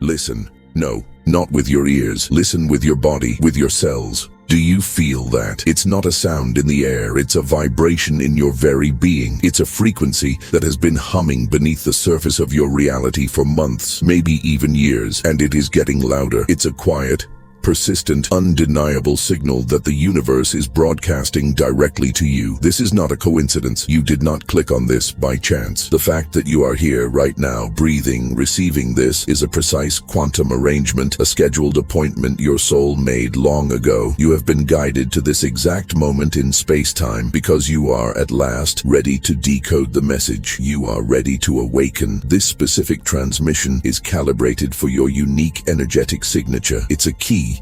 Listen. No, not with your ears. Listen with your body, with your cells. Do you feel that? It's not a sound in the air, it's a vibration in your very being. It's a frequency that has been humming beneath the surface of your reality for months, maybe even years, and it is getting louder. It's a quiet, persistent, undeniable signal that the universe is broadcasting directly to you. This is not a coincidence. You did not click on this by chance. The fact that you are here right now, breathing, receiving this, is a precise quantum arrangement, a scheduled appointment your soul made long ago. You have been guided to this exact moment in space-time because you are at last ready to decode the message. You are ready to awaken. This specific transmission is calibrated for your unique energetic signature. It's a key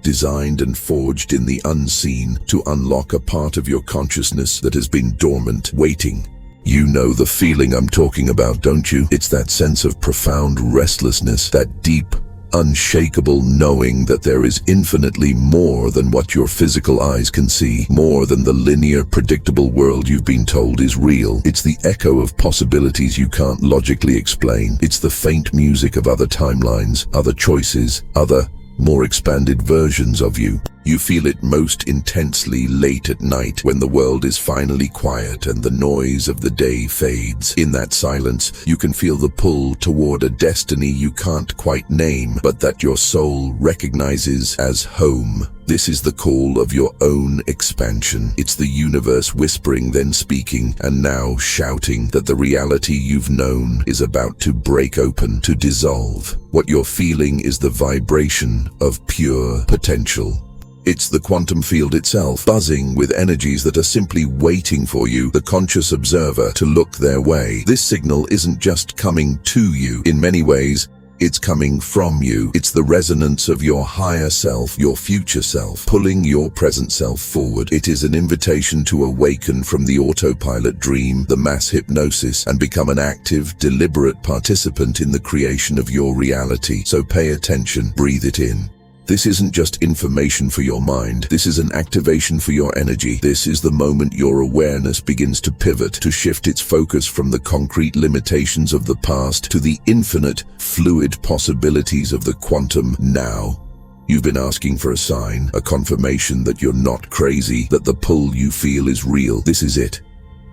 designed and forged in the unseen to unlock a part of your consciousness that has been dormant, waiting. You know the feeling I'm talking about, don't you? It's that sense of profound restlessness, that deep, unshakable knowing that there is infinitely more than what your physical eyes can see, more than the linear, predictable world you've been told is real. It's the echo of possibilities you can't logically explain. It's the faint music of other timelines, other choices, other more expanded versions of you. You feel it most intensely late at night when the world is finally quiet and the noise of the day fades. In that silence, you can feel the pull toward a destiny you can't quite name, but that your soul recognizes as home. This is the call of your own expansion. It's the universe whispering, then speaking, and now shouting that the reality you've known is about to break open, to dissolve. What you're feeling is the vibration of pure potential. It's the quantum field itself, buzzing with energies that are simply waiting for you, the conscious observer, to look their way. This signal isn't just coming to you. In many ways, it's coming from you. It's the resonance of your higher self, your future self, pulling your present self forward. It is an invitation to awaken from the autopilot dream, the mass hypnosis, and become an active, deliberate participant in the creation of your reality. So pay attention, breathe it in. This isn't just information for your mind. This is an activation for your energy. This is the moment your awareness begins to pivot, to shift its focus from the concrete limitations of the past to the infinite, fluid possibilities of the quantum now. You've been asking for a sign, a confirmation that you're not crazy, that the pull you feel is real. This is it.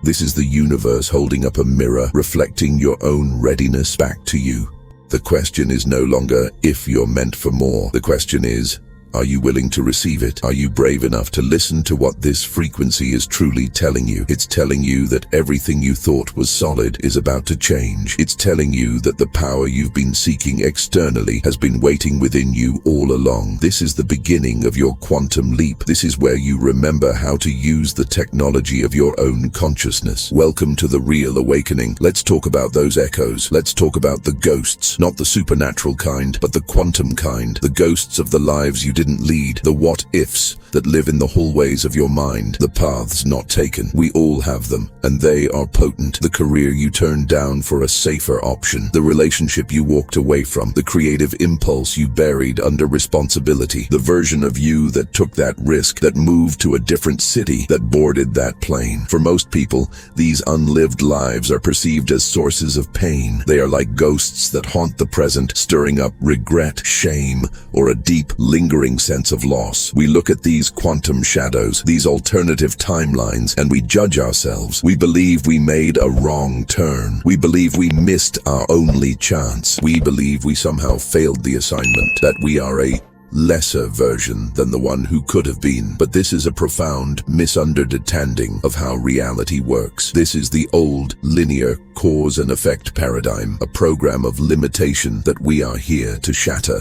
This is the universe holding up a mirror, reflecting your own readiness back to you. The question is no longer if you're meant for more. The question is, are you willing to receive it? Are you brave enough to listen to what this frequency is truly telling you? It's telling you that everything you thought was solid is about to change. It's telling you that the power you've been seeking externally has been waiting within you all along. This is the beginning of your quantum leap. This is where you remember how to use the technology of your own consciousness. Welcome to the real awakening. Let's talk about those echoes. Let's talk about the ghosts, not the supernatural kind, but the quantum kind. The ghosts of the lives you didn't lead, the what-ifs that live in the hallways of your mind, the paths not taken. We all have them, and they are potent. The career you turned down for a safer option, the relationship you walked away from, the creative impulse you buried under responsibility, the version of you that took that risk, that moved to a different city, that boarded that plane. For most people, these unlived lives are perceived as sources of pain. They are like ghosts that haunt the present, stirring up regret, shame, or a deep, lingering sense of loss. We look at these quantum shadows, these alternative timelines, and we judge ourselves. We believe we made a wrong turn. We believe we missed our only chance. We believe we somehow failed the assignment, that we are a lesser version than the one who could have been. But this is a profound misunderstanding of how reality works. This is the old linear cause and effect paradigm, a program of limitation that we are here to shatter.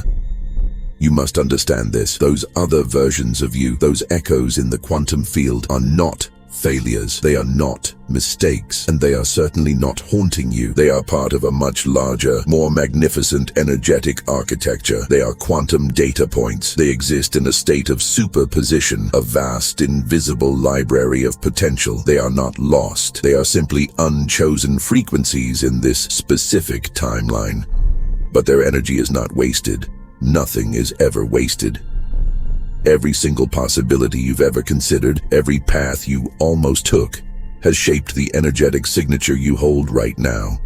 You must understand this. Those other versions of you, those echoes in the quantum field, are not failures. They are not mistakes, and they are certainly not haunting you. They are part of a much larger, more magnificent energetic architecture. They are quantum data points. They exist in a state of superposition, a vast, invisible library of potential. They are not lost. They are simply unchosen frequencies in this specific timeline. But their energy is not wasted. Nothing is ever wasted. Every single possibility you've ever considered, every path you almost took, has shaped the energetic signature you hold right now.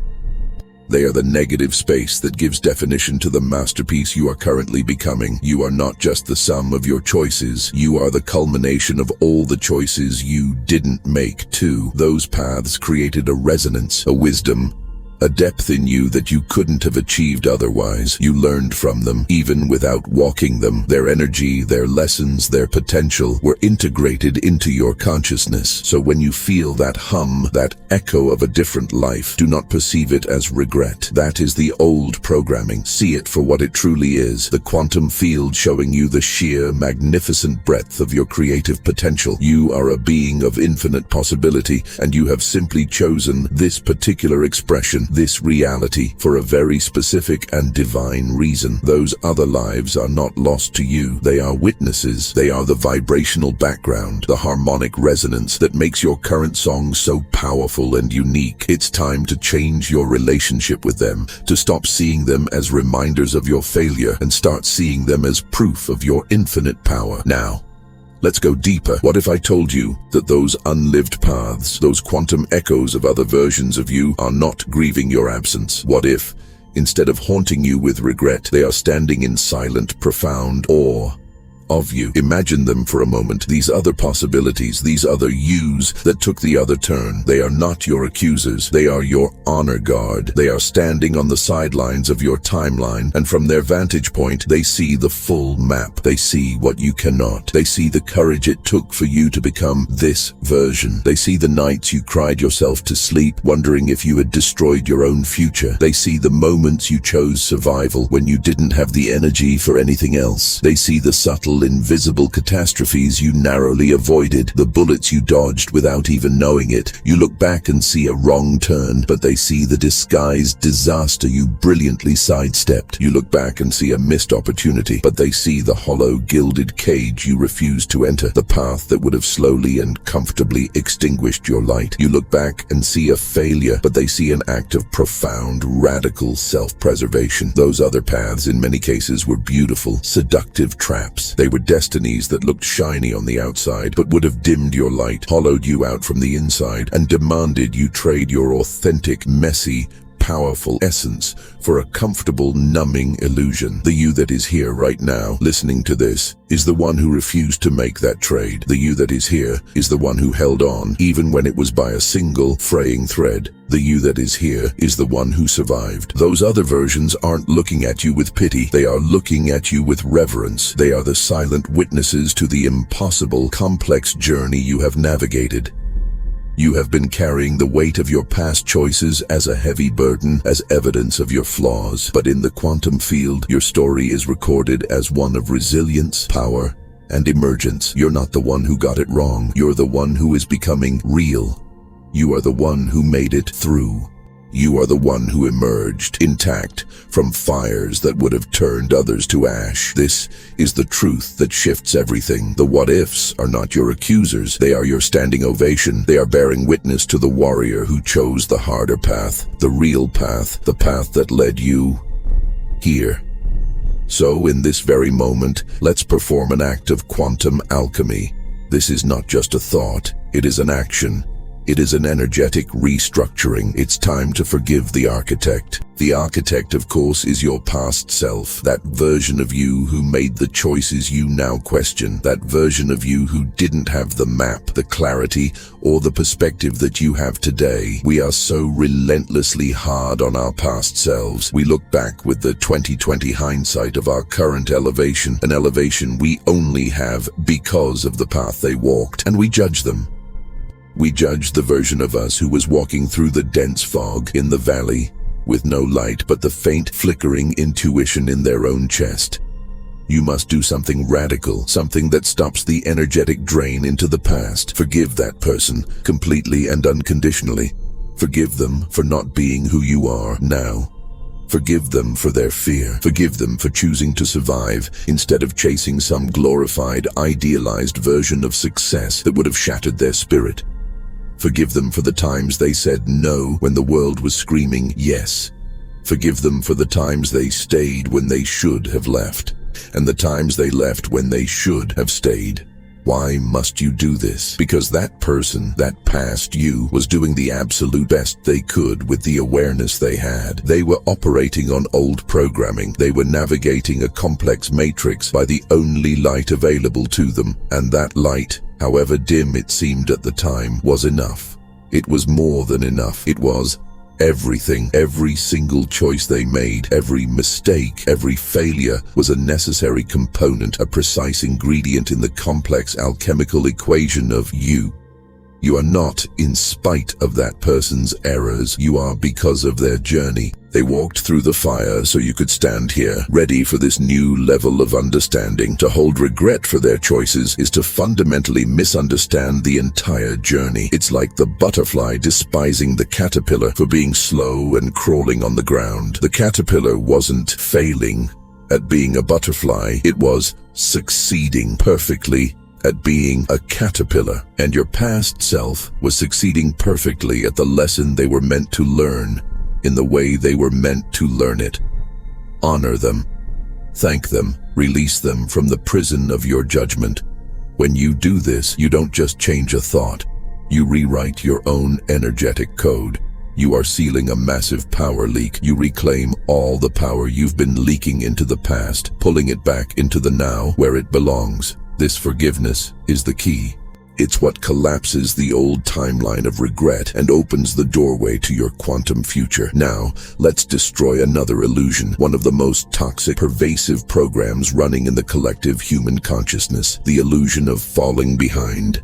They are the negative space that gives definition to the masterpiece you are currently becoming. You are not just the sum of your choices. You are the culmination of all the choices you didn't make too. Those paths created a resonance, a wisdom, a depth in you that you couldn't have achieved otherwise. You learned from them, even without walking them. Their energy, their lessons, their potential were integrated into your consciousness. So when you feel that hum, that echo of a different life, do not perceive it as regret. That is the old programming. See it for what it truly is, the quantum field showing you the sheer, magnificent breadth of your creative potential. You are a being of infinite possibility, and you have simply chosen this particular expression, this reality, for a very specific and divine reason. Those other lives are not lost to you. They are witnesses. They are the vibrational background, the harmonic resonance that makes your current song so powerful and unique. It's time to change your relationship with them, to stop seeing them as reminders of your failure and start seeing them as proof of your infinite power. Now, let's go deeper. What if I told you that those unlived paths, those quantum echoes of other versions of you, are not grieving your absence? What if, instead of haunting you with regret, they are standing in silent, profound awe of you? Imagine them for a moment, these other possibilities, these other yous that took the other turn. They are not your accusers. They are your honor guard. They are standing on the sidelines of your timeline, and from their vantage point, they see the full map. They see what you cannot. They see the courage it took for you to become this version. They see the nights you cried yourself to sleep, wondering if you had destroyed your own future. They see the moments you chose survival when you didn't have the energy for anything else. They see the subtle, invisible catastrophes you narrowly avoided, the bullets you dodged without even knowing it. You look back and see a wrong turn, but they see the disguised disaster you brilliantly sidestepped. You look back and see a missed opportunity, but they see the hollow, gilded cage you refused to enter, the path that would have slowly and comfortably extinguished your light. You look back and see a failure, but they see an act of profound, radical self-preservation. Those other paths, in many cases, were beautiful, seductive traps. They were destinies that looked shiny on the outside, but would have dimmed your light, hollowed you out from the inside, and demanded you trade your authentic, messy, powerful essence for a comfortable, numbing illusion. The you that is here right now, listening to this, is the one who refused to make that trade. The you that is here is the one who held on, even when it was by a single, fraying thread. The you that is here is the one who survived. Those other versions aren't looking at you with pity. They are looking at you with reverence. They are the silent witnesses to the impossible, complex journey you have navigated. You have been carrying the weight of your past choices as a heavy burden, as evidence of your flaws. But in the quantum field, your story is recorded as one of resilience, power, and emergence. You're not the one who got it wrong. You're the one who is becoming real. You are the one who made it through. You are the one who emerged intact from fires that would have turned others to ash. This is the truth that shifts everything. The what-ifs are not your accusers. They are your standing ovation. They are bearing witness to the warrior who chose the harder path, the real path, the path that led you here. So, in this very moment, let's perform an act of quantum alchemy. This is not just a thought. It is an action. It is an energetic restructuring. It's time to forgive the architect. The architect, of course, is your past self, that version of you who made the choices you now question, that version of you who didn't have the map, the clarity, or the perspective that you have today. We are so relentlessly hard on our past selves. We look back with the 20/20 hindsight of our current elevation, an elevation we only have because of the path they walked, and we judge them. We judge the version of us who was walking through the dense fog in the valley, with no light but the faint flickering intuition in their own chest. You must do something radical, something that stops the energetic drain into the past. Forgive that person, completely and unconditionally. Forgive them for not being who you are now. Forgive them for their fear. Forgive them for choosing to survive instead of chasing some glorified, idealized version of success that would have shattered their spirit. Forgive them for the times they said no when the world was screaming yes. Forgive them for the times they stayed when they should have left, and the times they left when they should have stayed. Why must you do this? Because that person, that past you, was doing the absolute best they could with the awareness they had. They were operating on old programming. They were navigating a complex matrix by the only light available to them. And that light, however dim it seemed at the time, was enough. It was more than enough. It was everything. Every single choice they made, every mistake, every failure was a necessary component, a precise ingredient in the complex alchemical equation of you. You are not in spite of that person's errors. You are because of their journey. They walked through the fire so you could stand here, ready for this new level of understanding. To hold regret for their choices is to fundamentally misunderstand the entire journey. It's like the butterfly despising the caterpillar for being slow and crawling on the ground. The caterpillar wasn't failing at being a butterfly. It was succeeding perfectly at being a caterpillar, and your past self was succeeding perfectly at the lesson they were meant to learn, in the way they were meant to learn it. Honor them, thank them, release them from the prison of your judgment. When you do this, you don't just change a thought, you rewrite your own energetic code. You are sealing a massive power leak. You reclaim all the power you've been leaking into the past, pulling it back into the now where it belongs. This forgiveness is the key. It's what collapses the old timeline of regret and opens the doorway to your quantum future. Now, let's destroy another illusion, one of the most toxic, pervasive programs running in the collective human consciousness, the illusion of falling behind.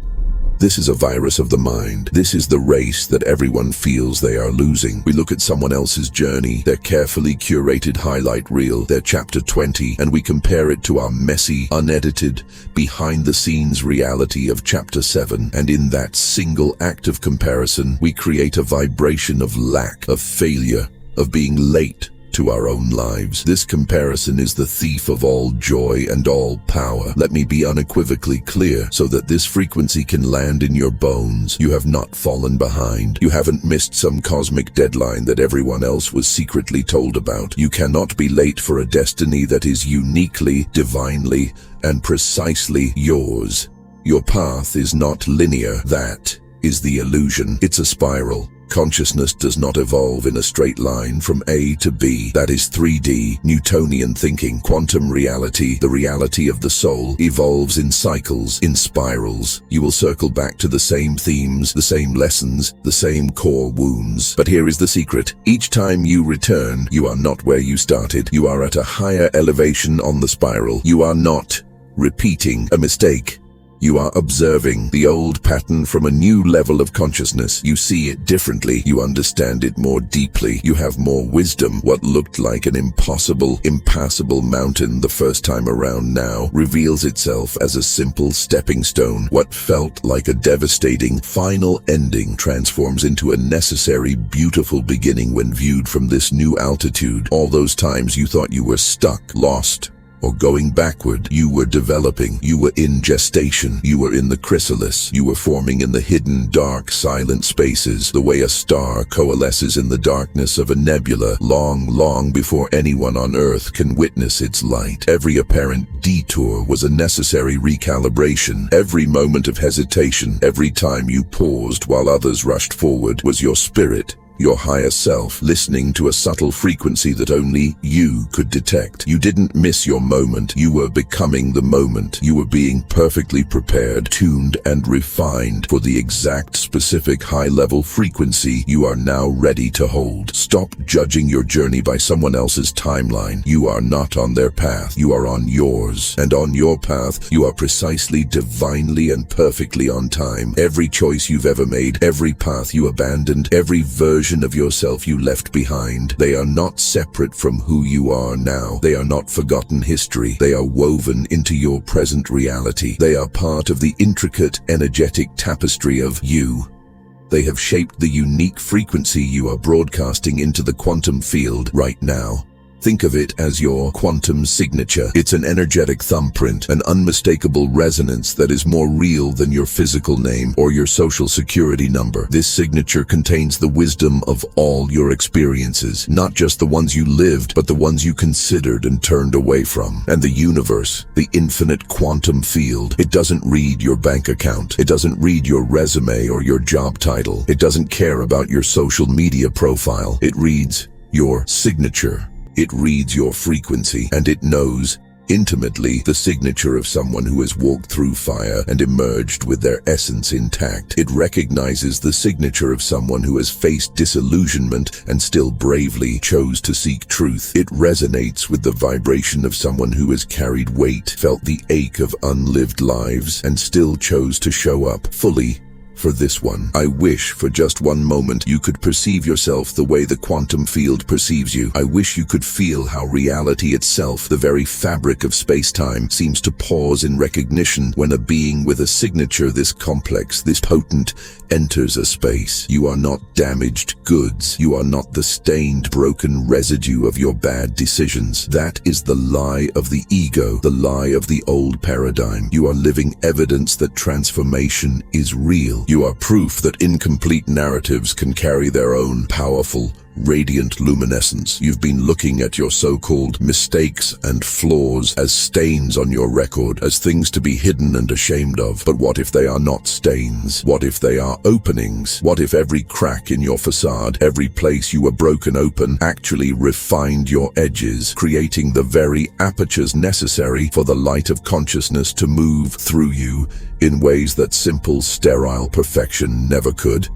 This is a virus of the mind. This is the race that everyone feels they are losing. We look at someone else's journey, their carefully curated highlight reel, their chapter 20, and we compare it to our messy, unedited, behind-the-scenes reality of chapter 7. And in that single act of comparison, we create a vibration of lack, of failure, of being late to our own lives. This comparison is the thief of all joy and all power. Let me be unequivocally clear so that this frequency can land in your bones. You have not fallen behind. You haven't missed some cosmic deadline that everyone else was secretly told about. You cannot be late for a destiny that is uniquely, divinely, and precisely yours. Your path is not linear. That is the illusion. It's a spiral. Consciousness does not evolve in a straight line from A to B. That is 3D, Newtonian thinking. Quantum reality, the reality of the soul, evolves in cycles, in spirals. You will circle back to the same themes, the same lessons, the same core wounds. But here is the secret. Each time you return, you are not where you started. You are at a higher elevation on the spiral. You are not repeating a mistake. You are observing the old pattern from a new level of consciousness. You see it differently. You understand it more deeply. You have more wisdom. What looked like an impossible, impassable mountain the first time around now reveals itself as a simple stepping stone. What felt like a devastating final ending transforms into a necessary, beautiful beginning when viewed from this new altitude. All those times you thought you were stuck, lost, or going backward, you were developing. You were in gestation. You were in the chrysalis. You were forming in the hidden, dark, silent spaces, the way a star coalesces in the darkness of a nebula, long before anyone on Earth can witness its light. Every apparent detour was a necessary recalibration. Every moment of hesitation, every time you paused while others rushed forward, was your spirit, your higher self, listening to a subtle frequency that only you could detect. You didn't miss your moment. You were becoming the moment. You were being perfectly prepared, tuned, and refined for the exact specific high-level frequency you are now ready to hold. Stop judging your journey by someone else's timeline. You are not on their path. You are on yours. And on your path, you are precisely, divinely, and perfectly on time. Every choice you've ever made, every path you abandoned, every version of yourself you left behind, they are not separate from who you are now. They are not forgotten history. They are woven into your present reality. They are part of the intricate, energetic tapestry of you. They have shaped the unique frequency you are broadcasting into the quantum field right now. Think of it as your quantum signature. It's an energetic thumbprint, an unmistakable resonance that is more real than your physical name or your social security number. This signature contains the wisdom of all your experiences, not just the ones you lived, but the ones you considered and turned away from. And the universe, the infinite quantum field, it doesn't read your bank account. It doesn't read your resume or your job title. It doesn't care about your social media profile. It reads your signature. It reads your frequency, and it knows intimately the signature of someone who has walked through fire and emerged with their essence intact. It recognizes the signature of someone who has faced disillusionment and still bravely chose to seek truth. It resonates with the vibration of someone who has carried weight, felt the ache of unlived lives, and still chose to show up fully for this one. I wish for just one moment you could perceive yourself the way the quantum field perceives you. I wish you could feel how reality itself, the very fabric of space-time, seems to pause in recognition when a being with a signature this complex, this potent, enters a space. You are not damaged goods. You are not the stained, broken residue of your bad decisions. That is the lie of the ego, the lie of the old paradigm. You are living evidence that transformation is real. You are proof that incomplete narratives can carry their own powerful, radiant luminescence. You've been looking at your so-called mistakes and flaws as stains on your record, as things to be hidden and ashamed of. But what if they are not stains? What if they are openings? What if every crack in your facade, every place you were broken open, actually refined your edges, creating the very apertures necessary for the light of consciousness to move through you in ways that simple, sterile perfection never could?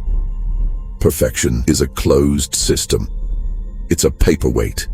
Perfection is a closed system. It's a paperweight.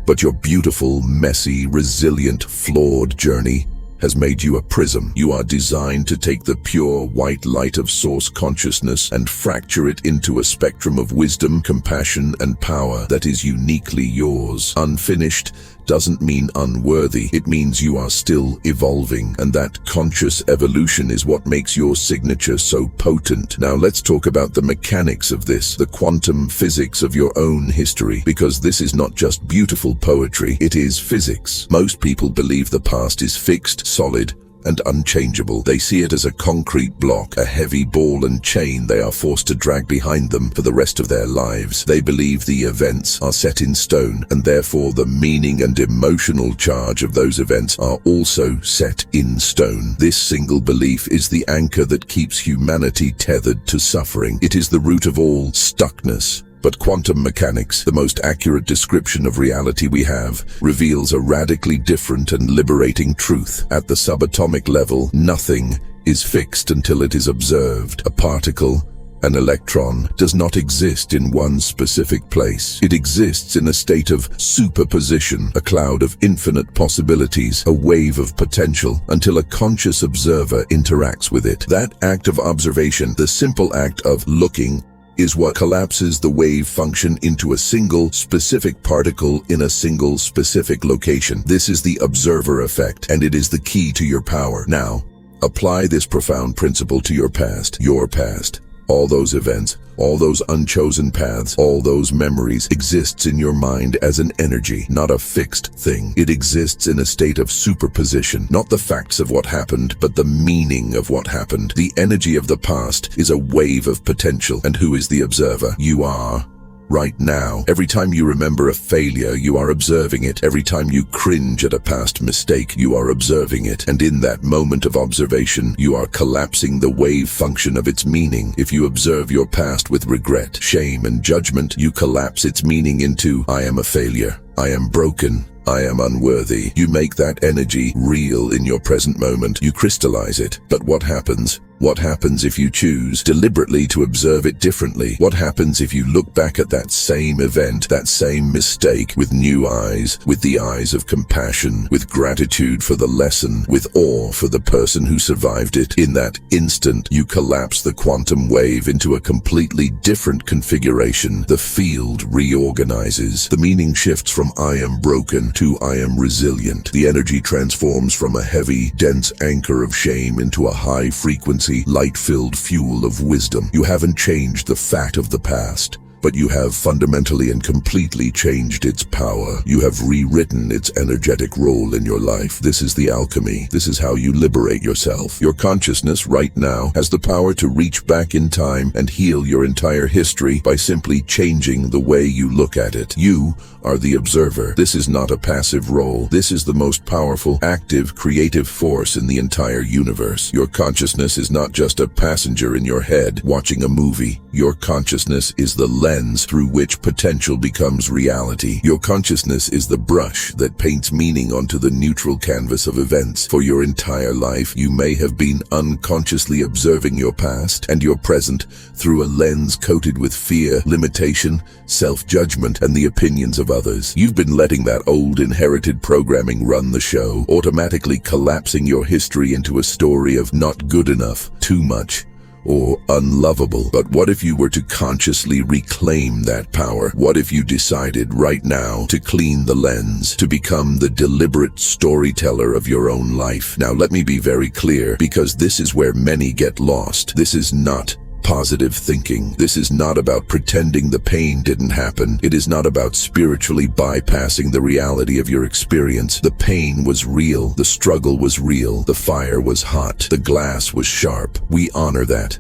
But your beautiful, messy, resilient, flawed journey has made you a prism. You are designed to take the pure white light of source consciousness and fracture it into a spectrum of wisdom, compassion, and power that is uniquely yours. Unfinished doesn't mean unworthy. It means you are still evolving, and that conscious evolution is what makes your signature so potent. Now let's talk about the mechanics of this, the quantum physics of your own history, because this is not just beautiful poetry, it is physics. Most people believe the past is fixed, solid, and unchangeable. They see it as a concrete block, a heavy ball and chain they are forced to drag behind them for the rest of their lives. They believe the events are set in stone, and therefore the meaning and emotional charge of those events are also set in stone. This single belief is the anchor that keeps humanity tethered to suffering. It is the root of all stuckness. But quantum mechanics, the most accurate description of reality we have, reveals a radically different and liberating truth. At the subatomic level, nothing is fixed until it is observed. A particle, an electron, does not exist in one specific place. It exists in a state of superposition, a cloud of infinite possibilities, a wave of potential, until a conscious observer interacts with it. That act of observation, the simple act of looking, is what collapses the wave function into a single specific particle in a single specific location. This is the observer effect, and it is the key to your power. Now, apply this profound principle to your past. Your past. All those events, all those unchosen paths, all those memories exists in your mind as an energy, not a fixed thing. It exists in a state of superposition, not the facts of what happened, but the meaning of what happened. The energy of the past is a wave of potential, and who is the observer? You are. Right now, every time you remember a failure, you are observing it. Every time you cringe at a past mistake, you are observing it. And in that moment of observation, you are collapsing the wave function of its meaning. If you observe your past with regret, shame, and judgment, you collapse its meaning into, I am a failure, I am broken, I am unworthy. You make that energy real in your present moment. You crystallize it. But what happens? What happens if you choose deliberately to observe it differently? What happens if you look back at that same event, that same mistake, with new eyes, with the eyes of compassion, with gratitude for the lesson, with awe for the person who survived it? In that instant, you collapse the quantum wave into a completely different configuration. The field reorganizes. The meaning shifts from I am broken to I am resilient. The energy transforms from a heavy, dense anchor of shame into a high-frequency, light-filled fuel of wisdom. You haven't changed the fact of the past. but you have fundamentally and completely changed its power. You have rewritten its energetic role in your life. This is the alchemy. This is how you liberate yourself. Your consciousness right now has the power to reach back in time and heal your entire history by simply changing the way you look at it. You are the observer. This is not a passive role. This is the most powerful, active, creative force in the entire universe. Your consciousness is not just a passenger in your head watching a movie. Your consciousness is the lens through which potential becomes reality. Your consciousness is the brush that paints meaning onto the neutral canvas of events. For your entire life, you may have been unconsciously observing your past and your present through a lens coated with fear, limitation, self-judgment, and the opinions of others. You've been letting that old inherited programming run the show, automatically collapsing your history into a story of not good enough, too much, or unlovable. But what if you were to consciously reclaim that power? What if you decided right now to clean the lens, to become the deliberate storyteller of your own life? Now let me be very clear, because this is where many get lost. This is not positive thinking. This is not about pretending the pain didn't happen. It is not about spiritually bypassing the reality of your experience. The pain was real. The struggle was real. The fire was hot. The glass was sharp. We honor that.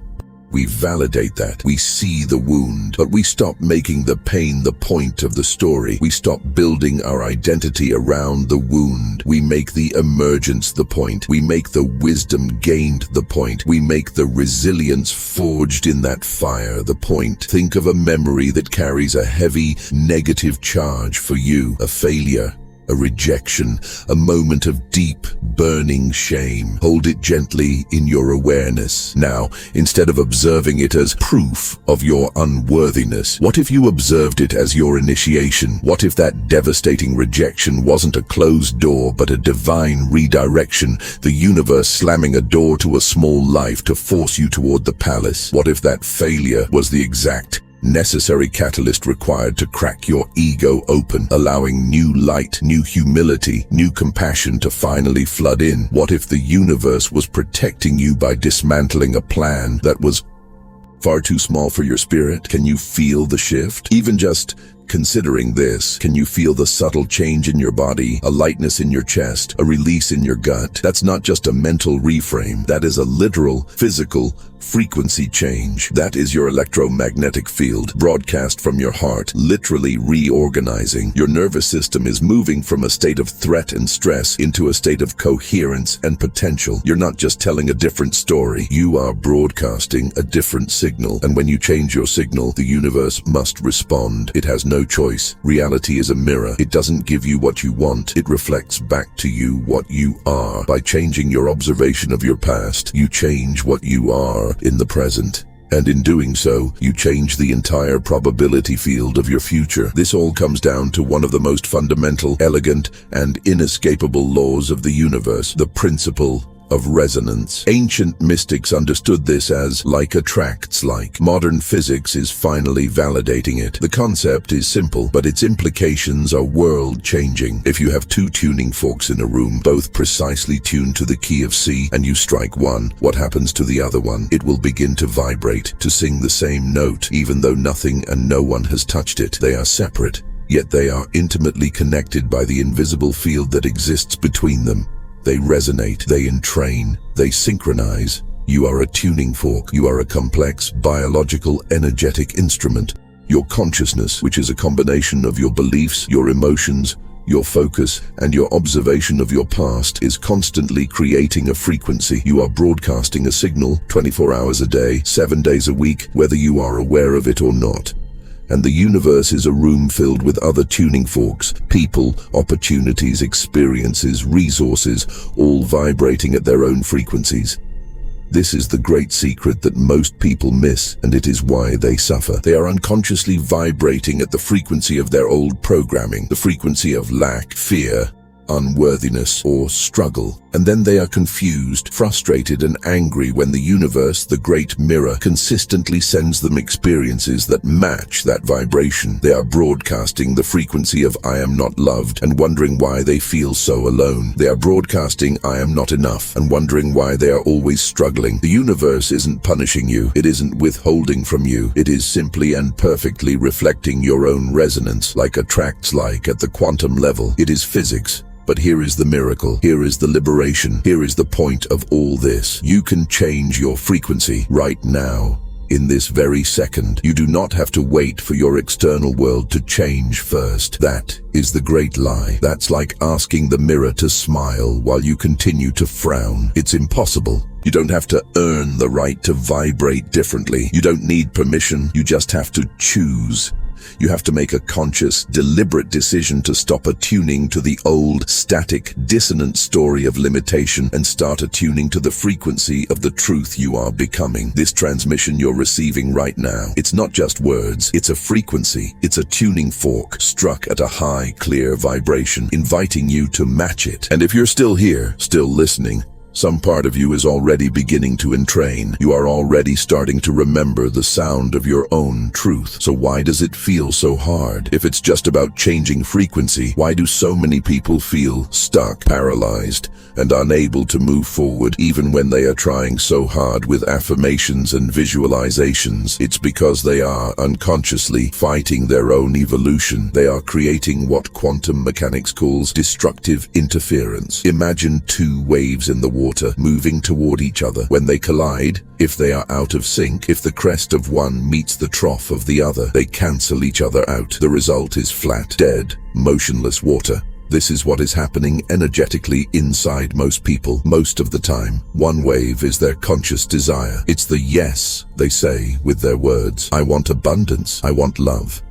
We validate that. We see the wound, but we stop making the pain the point of the story. We stop building our identity around the wound. We make the emergence the point. We make the wisdom gained the point. We make the resilience forged in that fire the point. Think of a memory that carries a heavy negative charge for you, a failure, a rejection, a moment of deep, burning shame. Hold it gently in your awareness. Now, instead of observing it as proof of your unworthiness, what if you observed it as your initiation? What if that devastating rejection wasn't a closed door, but a divine redirection, the universe slamming a door to a small life to force you toward the palace? What if that failure was the exact necessary catalyst required to crack your ego open, allowing new light, new humility, new compassion to finally flood in? What if the universe was protecting you by dismantling a plan that was far too small for your spirit? Can you feel the shift? Even just considering this, can you feel the subtle change in your body, a lightness in your chest, a release in your gut? That's not just a mental reframe. That is a literal, physical frequency change. That is your electromagnetic field broadcast from your heart, literally reorganizing. Your nervous system is moving from a state of threat and stress into a state of coherence and potential. You're not just telling a different story. You are broadcasting a different signal. And when you change your signal, the universe must respond. It has no choice. Reality is a mirror. It doesn't give you what you want. It reflects back to you what you are. By changing your observation of your past, you change what you are in the present. And in doing so, you change the entire probability field of your future. This all comes down to one of the most fundamental, elegant, and inescapable laws of the universe, the principle of resonance. Ancient mystics understood this as like attracts like. Modern physics is finally validating it. The concept is simple, but its implications are world-changing. If you have two tuning forks in a room, both precisely tuned to the key of C, and you strike one, what happens to the other one? It will begin to vibrate, to sing the same note, even though nothing and no one has touched it. They are separate, yet they are intimately connected by the invisible field that exists between them. They resonate, they entrain, they synchronize. You are a tuning fork. You are a complex, biological, energetic instrument. Your consciousness, which is a combination of your beliefs, your emotions, your focus, and your observation of your past, is constantly creating a frequency. You are broadcasting a signal 24 hours a day, 7 days a week, whether you are aware of it or not. And the universe is a room filled with other tuning forks, people, opportunities, experiences, resources, all vibrating at their own frequencies. This is the great secret that most people miss, and it is why they suffer. They are unconsciously vibrating at the frequency of their old programming, the frequency of lack, fear, unworthiness, or struggle. And then they are confused, frustrated, and angry when the universe, the great mirror, consistently sends them experiences that match that vibration. They are broadcasting the frequency of "I am not loved" and wondering why they feel so alone. They are broadcasting "I am not enough" and wondering why they are always struggling. The universe isn't punishing you. It isn't withholding from you. It is simply and perfectly reflecting your own resonance, like attracts like at the quantum level. It is physics. But here is the miracle. Here is the liberation. Here is the point of all this. You can change your frequency right now. In this very second, you do not have to wait for your external world to change first. That is the great lie. That's like asking the mirror to smile while you continue to frown. It's impossible. You don't have to earn the right to vibrate differently. You don't need permission. You just have to choose. You have to make a conscious, deliberate decision to stop attuning to the old, static, dissonant story of limitation and start attuning to the frequency of the truth you are becoming. This transmission you're receiving right now, it's not just words, it's a frequency. It's a tuning fork struck at a high, clear vibration, inviting you to match it. And if you're still here, still listening, some part of you is already beginning to entrain. You are already starting to remember the sound of your own truth. So why does it feel so hard? If it's just about changing frequency, why do so many people feel stuck, paralyzed, and unable to move forward even when they are trying so hard with affirmations and visualizations? It's because they are unconsciously fighting their own evolution. They are creating what quantum mechanics calls destructive interference. Imagine two waves in the water moving toward each other. When they collide, if they are out of sync, if the crest of one meets the trough of the other, they cancel each other out. The result is flat, dead, motionless water. This is what is happening energetically inside most people most of the time. One wave is their conscious desire. It's the yes they say with their words. I want abundance. I want love.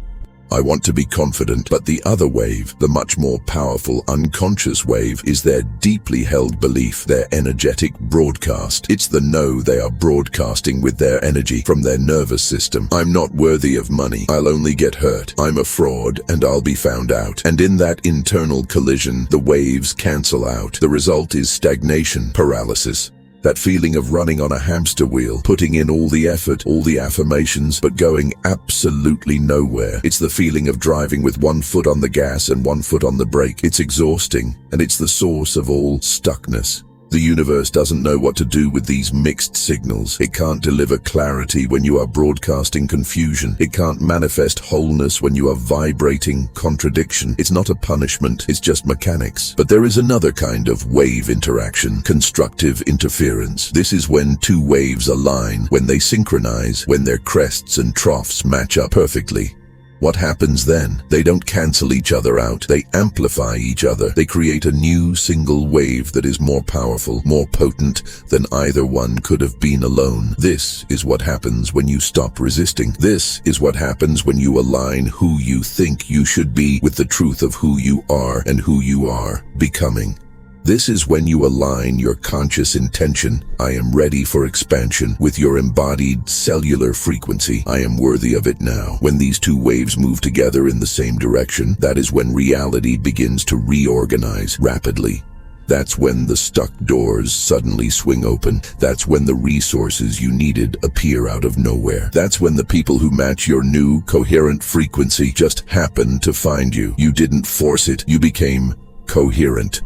I want to be confident. But the other wave, the much more powerful unconscious wave, is their deeply held belief, their energetic broadcast. It's the no they are broadcasting with their energy from their nervous system. I'm not worthy of money. I'll only get hurt. I'm a fraud and I'll be found out. And in that internal collision, the waves cancel out. The result is stagnation, paralysis. That feeling of running on a hamster wheel, putting in all the effort, all the affirmations, but going absolutely nowhere. It's the feeling of driving with one foot on the gas and one foot on the brake. It's exhausting, and it's the source of all stuckness. The universe doesn't know what to do with these mixed signals. It can't deliver clarity when you are broadcasting confusion. It can't manifest wholeness when you are vibrating contradiction. It's not a punishment, it's just mechanics. But there is another kind of wave interaction, constructive interference. This is when two waves align, when they synchronize, when their crests and troughs match up perfectly. What happens then? They don't cancel each other out. They amplify each other. They create a new single wave that is more powerful, more potent than either one could have been alone. This is what happens when you stop resisting. This is what happens when you align who you think you should be with the truth of who you are and who you are becoming. This is when you align your conscious intention, I am ready for expansion, with your embodied cellular frequency, I am worthy of it now. When these two waves move together in the same direction, that is when reality begins to reorganize rapidly. That's when the stuck doors suddenly swing open. That's when the resources you needed appear out of nowhere. That's when the people who match your new, coherent frequency just happen to find you. You didn't force it. You became coherent.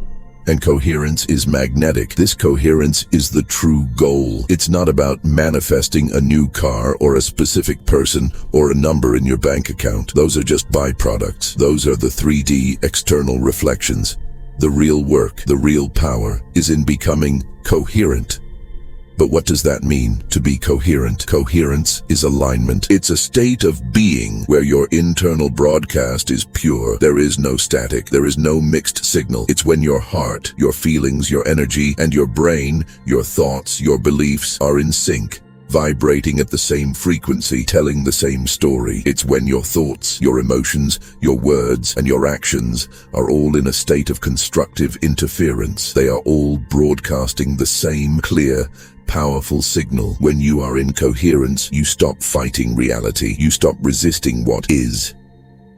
And coherence is magnetic. This coherence is the true goal. It's not about manifesting a new car or a specific person or a number in your bank account. Those are just byproducts. Those are the 3D external reflections. The real work, the real power is in becoming coherent. But what does that mean, to be coherent? Coherence is alignment. It's a state of being where your internal broadcast is pure. There is no static. There is no mixed signal. It's when your heart, your feelings, your energy, and your brain, your thoughts, your beliefs are in sync, vibrating at the same frequency, telling the same story. It's when your thoughts, your emotions, your words, and your actions are all in a state of constructive interference. They are all broadcasting the same clear, powerful signal. When you are in coherence, you stop fighting reality. You stop resisting what is.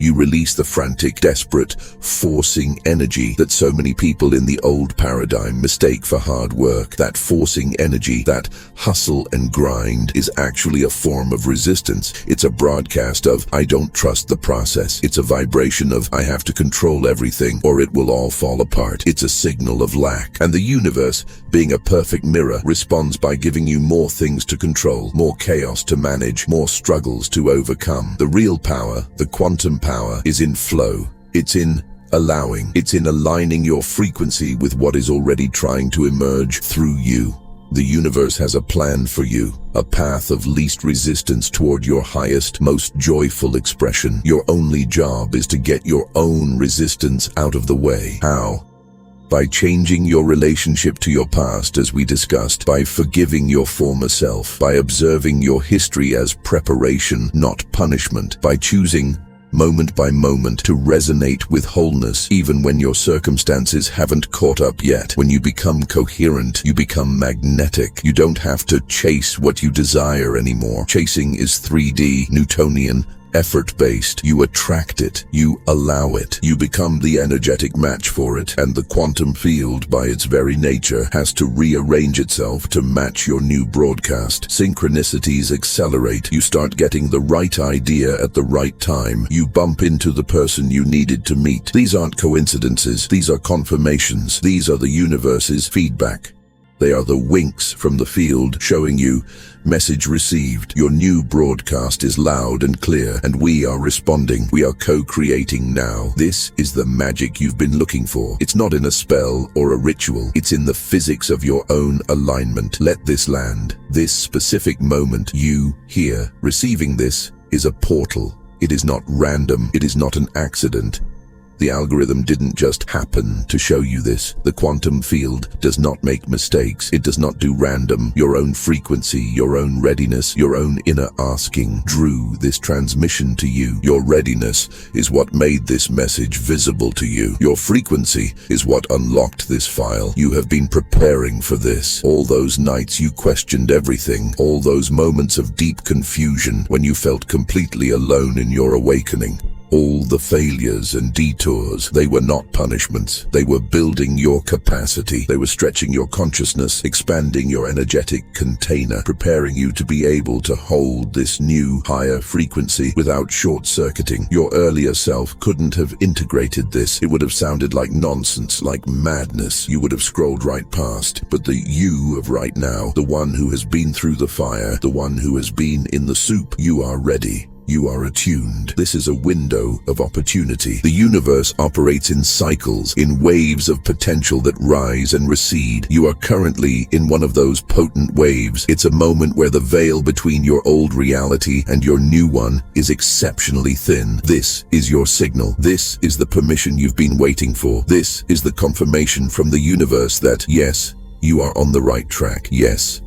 You release the frantic, desperate, forcing energy that so many people in the old paradigm mistake for hard work. That forcing energy, that hustle and grind, is actually a form of resistance. It's a broadcast of, I don't trust the process. It's a vibration of, I have to control everything or it will all fall apart. It's a signal of lack. And the universe, being a perfect mirror, responds by giving you more things to control, more chaos to manage, more struggles to overcome. The real power, the quantum power, is in flow. It's in allowing. It's in aligning your frequency with what is already trying to emerge through you. The universe has a plan for you, a path of least resistance toward your highest, most joyful expression. Your only job is to get your own resistance out of the way. How? By changing your relationship to your past, as we discussed, by forgiving your former self, by observing your history as preparation, not punishment, by choosing moment by moment to resonate with wholeness even when your circumstances haven't caught up yet. When you become coherent, you become magnetic. You don't have to chase what you desire anymore. Chasing is 3D, Newtonian, effort-based. You attract it, you allow it, you become the energetic match for it, and the quantum field, by its very nature, has to rearrange itself to match your new broadcast. Synchronicities accelerate. You start getting the right idea at the right time. You bump into the person you needed to meet. These aren't coincidences, these are confirmations. These are the universe's feedback. They are the winks from the field showing you, message received. Your new broadcast is loud and clear, and we are responding. We are co-creating now. This is the magic you've been looking for. It's not in a spell or a ritual. It's in the physics of your own alignment. Let this land. This specific moment, you, here, receiving this, is a portal. It is not random. It is not an accident. The algorithm didn't just happen to show you this. The quantum field does not make mistakes. It does not do random. Your own frequency, your own readiness, your own inner asking drew this transmission to you. Your readiness is what made this message visible to you. Your frequency is what unlocked this file. You have been preparing for this. All those nights you questioned everything. All those moments of deep confusion when you felt completely alone in your awakening. All the failures and detours, they were not punishments. They were building your capacity. They were stretching your consciousness, expanding your energetic container, preparing you to be able to hold this new, higher frequency without short-circuiting. Your earlier self couldn't have integrated this. It would have sounded like nonsense, like madness. You would have scrolled right past. But the you of right now, the one who has been through the fire, the one who has been in the soup, you are ready. You are attuned. This is a window of opportunity. The universe operates in cycles, in waves of potential that rise and recede. You are currently in one of those potent waves. It's a moment where the veil between your old reality and your new one is exceptionally thin. This is your signal. This is the permission you've been waiting for. This is the confirmation from the universe that, yes, you are on the right track. Yes,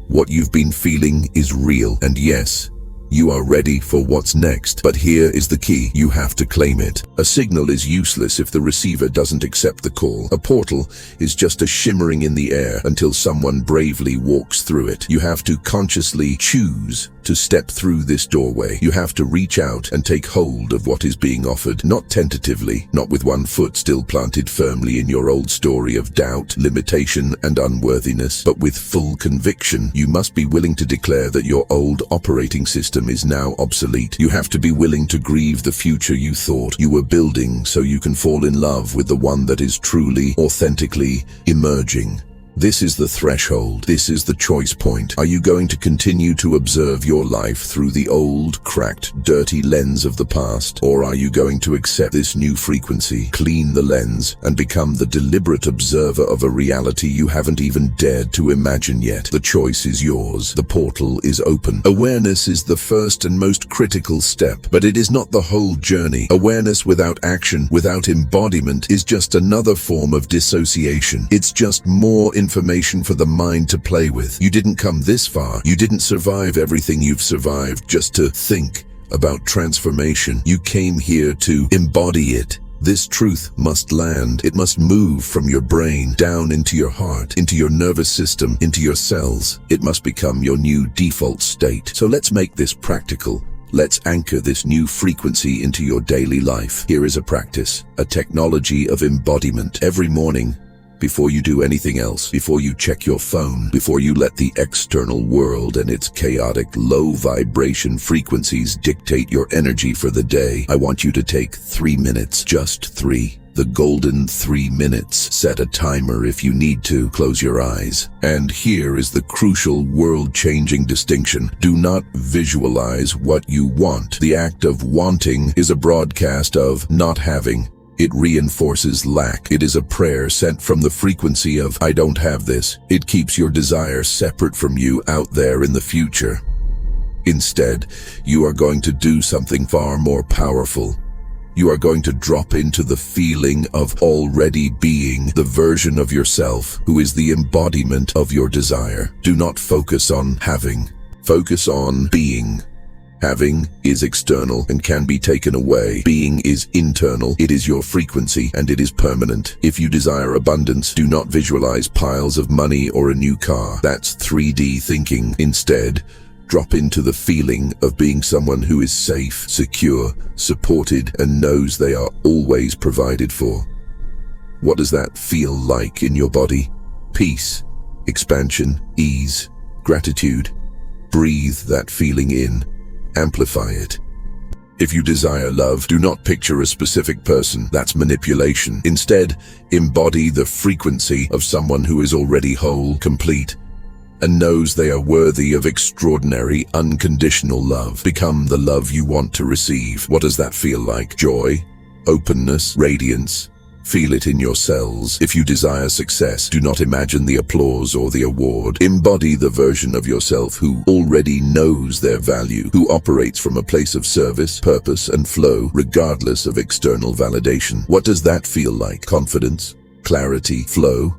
what you've been feeling is real. And yes, you are ready for what's next. But here is the key. You have to claim it. A signal is useless if the receiver doesn't accept the call. A portal is just a shimmering in the air until someone bravely walks through it. You have to consciously choose to step through this doorway. You have to reach out and take hold of what is being offered, not tentatively, not with one foot still planted firmly in your old story of doubt, limitation, and unworthiness, but with full conviction. You must be willing to declare that your old operating system is now obsolete. You have to be willing to grieve the future you thought you were building so you can fall in love with the one that is truly, authentically emerging. This is the threshold. This is the choice point. Are you going to continue to observe your life through the old, cracked, dirty lens of the past? Or are you going to accept this new frequency, clean the lens, and become the deliberate observer of a reality you haven't even dared to imagine yet? The choice is yours. The portal is open. Awareness is the first and most critical step, but it is not the whole journey. Awareness without action, without embodiment, is just another form of dissociation. It's just more information for the mind to play with. You didn't come this far. You didn't survive everything you've survived just to think about transformation. You came here to embody it. This truth must land. It must move from your brain down into your heart, into your nervous system, into your cells. It must become your new default state. So let's make this practical. Let's anchor this new frequency into your daily life. Here is a practice, a technology of embodiment. Every morning, before you do anything else, before you check your phone, before you let the external world and its chaotic, low vibration frequencies dictate your energy for the day, I want you to take 3 minutes, just 3. The golden 3 minutes. Set a timer if you need to. Close your eyes. And here is the crucial world-changing distinction. Do not visualize what you want. The act of wanting is a broadcast of not having. It reinforces lack. It is a prayer sent from the frequency of, I don't have this. It keeps your desire separate from you out there in the future. Instead, you are going to do something far more powerful. You are going to drop into the feeling of already being the version of yourself who is the embodiment of your desire. Do not focus on having. Focus on being. Having is external and can be taken away. Being is internal. It is your frequency and it is permanent. If you desire abundance, do not visualize piles of money or a new car. That's 3D thinking. Instead, drop into the feeling of being someone who is safe, secure, supported, and knows they are always provided for. What does that feel like in your body? Peace, expansion, ease, gratitude. Breathe that feeling in. Amplify it. If you desire love, do not picture a specific person. That's manipulation. Instead, embody the frequency of someone who is already whole, complete, and knows they are worthy of extraordinary, unconditional love. Become the love you want to receive. What does that feel like? Joy, openness, radiance. Feel it in your cells. If you desire success, do not imagine the applause or the award. Embody the version of yourself who already knows their value, who operates from a place of service, purpose, and flow, regardless of external validation. What does that feel like? Confidence, clarity, flow.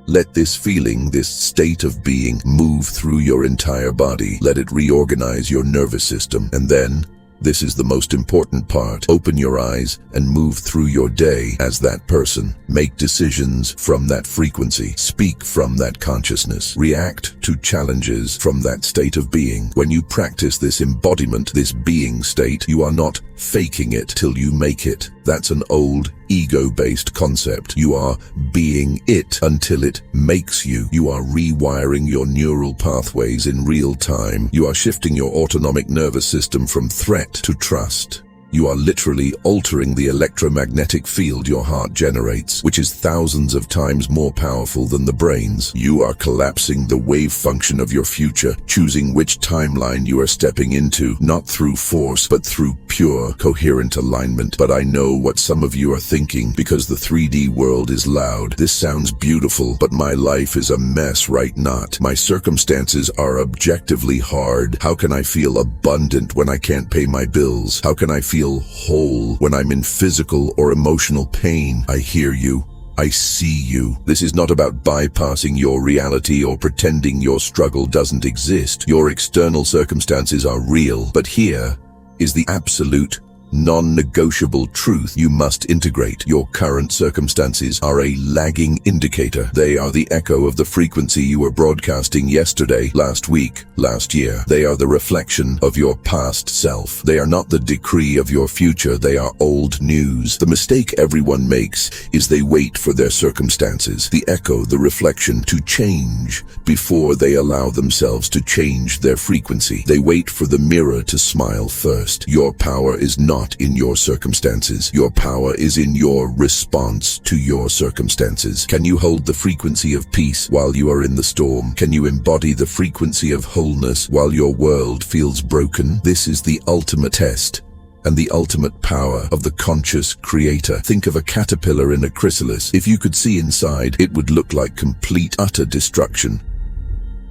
Let this feeling, this state of being, move through your entire body. Let it reorganize your nervous system. And then, this is the most important part. Open your eyes and move through your day as that person. Make decisions from that frequency. Speak from that consciousness. React to challenges from that state of being. When you practice this embodiment, this being state, you are not faking it till you make it. That's an old, ego-based concept. You are being it until it makes you. You are rewiring your neural pathways in real time. You are shifting your autonomic nervous system from threat to trust. You are literally altering the electromagnetic field your heart generates, which is thousands of times more powerful than the brain's. You are collapsing the wave function of your future, choosing which timeline you are stepping into, not through force, but through pure, coherent alignment. But I know what some of you are thinking, because the 3D world is loud. This sounds beautiful, but my life is a mess right now. My circumstances are objectively hard. How can I feel abundant when I can't pay my bills? How can I feel whole when I'm in physical or emotional pain? I hear you. I see you. This is not about bypassing your reality or pretending your struggle doesn't exist. Your external circumstances are real, but here is the absolute, non-negotiable truth you must integrate. Your current circumstances are a lagging indicator. They are the echo of the frequency you were broadcasting yesterday, last week, last year. They are the reflection of your past self. They are not the decree of your future. They are old news. The mistake everyone makes is they wait for their circumstances, the echo, the reflection, to change before they allow themselves to change their frequency. They wait for the mirror to smile first. Your power is not in your circumstances. Your power is in your response to your circumstances. Can you hold the frequency of peace while you are in the storm? Can you embody the frequency of wholeness while your world feels broken? This is the ultimate test and the ultimate power of the conscious creator. Think of a caterpillar in a chrysalis. If you could see inside, it would look like complete, utter destruction.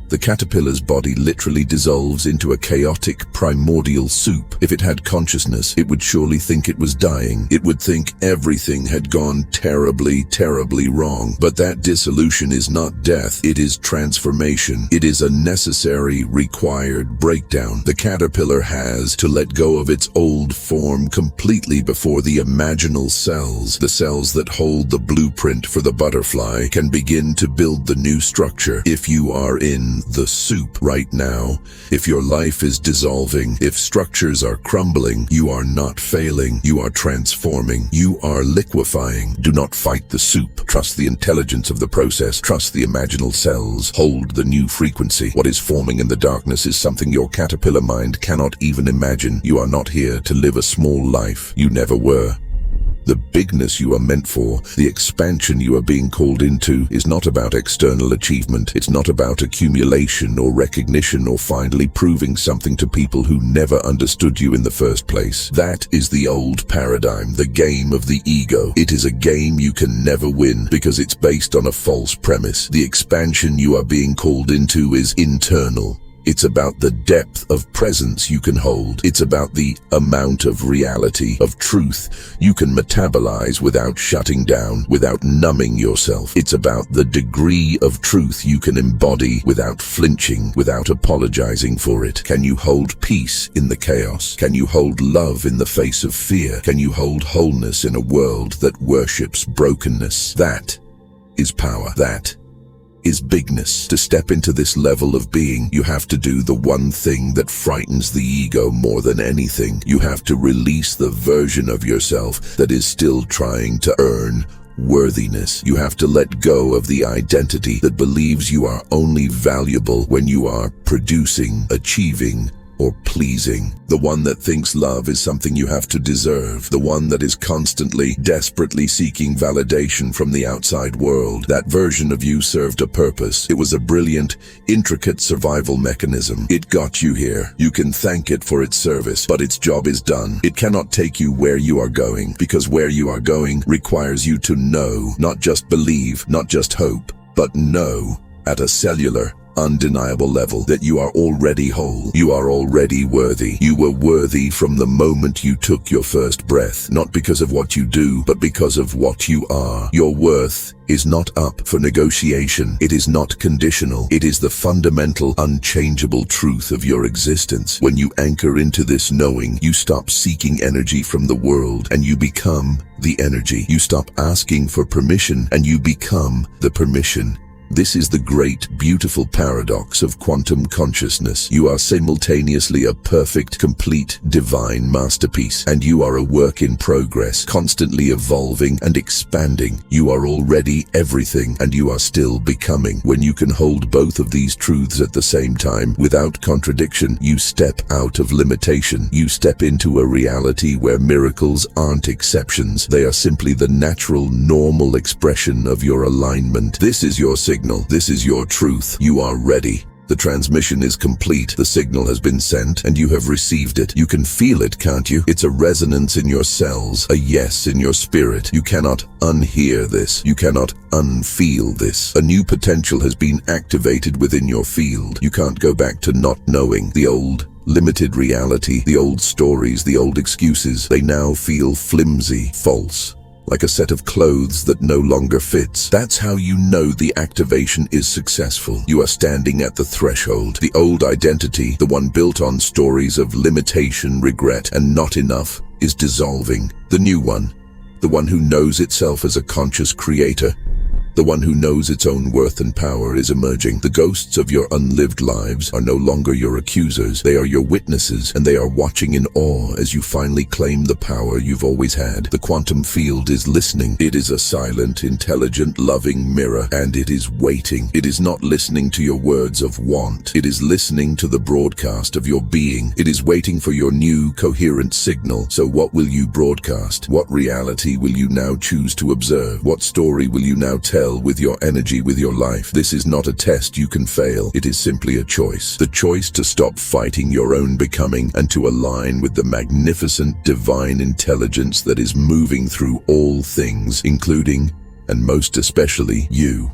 The caterpillar's body literally dissolves into a chaotic, primordial soup. If it had consciousness, it would surely think it was dying. It would think everything had gone terribly, terribly wrong. But that dissolution is not death. It is transformation. It is a necessary, required breakdown. The caterpillar has to let go of its old form completely before the imaginal cells, the cells that hold the blueprint for the butterfly, can begin to build the new structure. If you are in in the soup right now. If your life is dissolving, if structures are crumbling, you are not failing. You are transforming. You are liquefying. Do not fight the soup. Trust the intelligence of the process. Trust the imaginal cells. Hold the new frequency. What is forming in the darkness is something your caterpillar mind cannot even imagine. You are not here to live a small life. You never were. The bigness you are meant for, the expansion you are being called into, is not about external achievement. It's not about accumulation or recognition or finally proving something to people who never understood you in the first place. That is the old paradigm, the game of the ego. It is a game you can never win because it's based on a false premise. The expansion you are being called into is internal. It's about the depth of presence you can hold. It's about the amount of reality, of truth you can metabolize without shutting down, without numbing yourself. It's about the degree of truth you can embody without flinching, without apologizing for it. Can you hold peace in the chaos? Can you hold love in the face of fear? Can you hold wholeness in a world that worships brokenness? That is power. That is bigness. To step into this level of being, you have to do the one thing that frightens the ego more than anything. You have to release the version of yourself that is still trying to earn worthiness. You have to let go of the identity that believes you are only valuable when you are producing, achieving, or pleasing. The one that thinks love is something you have to deserve. The one that is constantly, desperately seeking validation from the outside world. That version of you served a purpose. It was a brilliant, intricate survival mechanism. It got you here. You can thank it for its service, but its job is done. It cannot take you where you are going, because where you are going requires you to know, not just believe, not just hope, but know at a cellular, undeniable level that you are already whole. You are already worthy. You were worthy from the moment you took your first breath, not because of what you do, but because of what you are. Your worth is not up for negotiation. It is not conditional. It is the fundamental, unchangeable truth of your existence. When you anchor into this knowing, you stop seeking energy from the world and you become the energy. You stop asking for permission and you become the permission. This is the great, beautiful paradox of quantum consciousness. You are simultaneously a perfect, complete, divine masterpiece, and you are a work in progress, constantly evolving and expanding. You are already everything, and you are still becoming. When you can hold both of these truths at the same time, without contradiction, you step out of limitation. You step into a reality where miracles aren't exceptions. They are simply the natural, normal expression of your alignment. This is your signal. This is your truth. You are ready. The transmission is complete. The signal has been sent and you have received it. You can feel it, can't you? It's a resonance in your cells, a yes in your spirit. You cannot unhear this. You cannot unfeel this. A new potential has been activated within your field. You can't go back to not knowing. The old limited reality, the old stories, the old excuses, they now feel flimsy, false, like a set of clothes that no longer fits. That's how you know the activation is successful. You are standing at the threshold. The old identity, the one built on stories of limitation, regret, and not enough, is dissolving. The new one, the one who knows itself as a conscious creator, the one who knows its own worth and power, is emerging. The ghosts of your unlived lives are no longer your accusers. They are your witnesses, and they are watching in awe as you finally claim the power you've always had. The quantum field is listening. It is a silent, intelligent, loving mirror, and it is waiting. It is not listening to your words of want. It is listening to the broadcast of your being. It is waiting for your new, coherent signal. So what will you broadcast? What reality will you now choose to observe? What story will you now tell with your energy, with your life? This is not a test you can fail. It is simply a choice. The choice to stop fighting your own becoming and to align with the magnificent divine intelligence that is moving through all things, including, and most especially, you.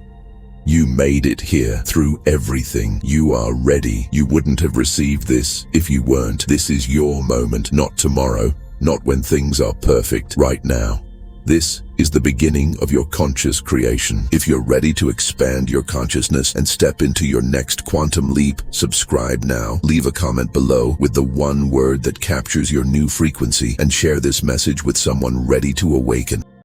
You made it here through everything. You are ready. You wouldn't have received this if you weren't. This is your moment, not tomorrow, not when things are perfect, right now. This is the beginning of your conscious creation. If you're ready to expand your consciousness and step into your next quantum leap, subscribe now. Leave a comment below with the one word that captures your new frequency and share this message with someone ready to awaken.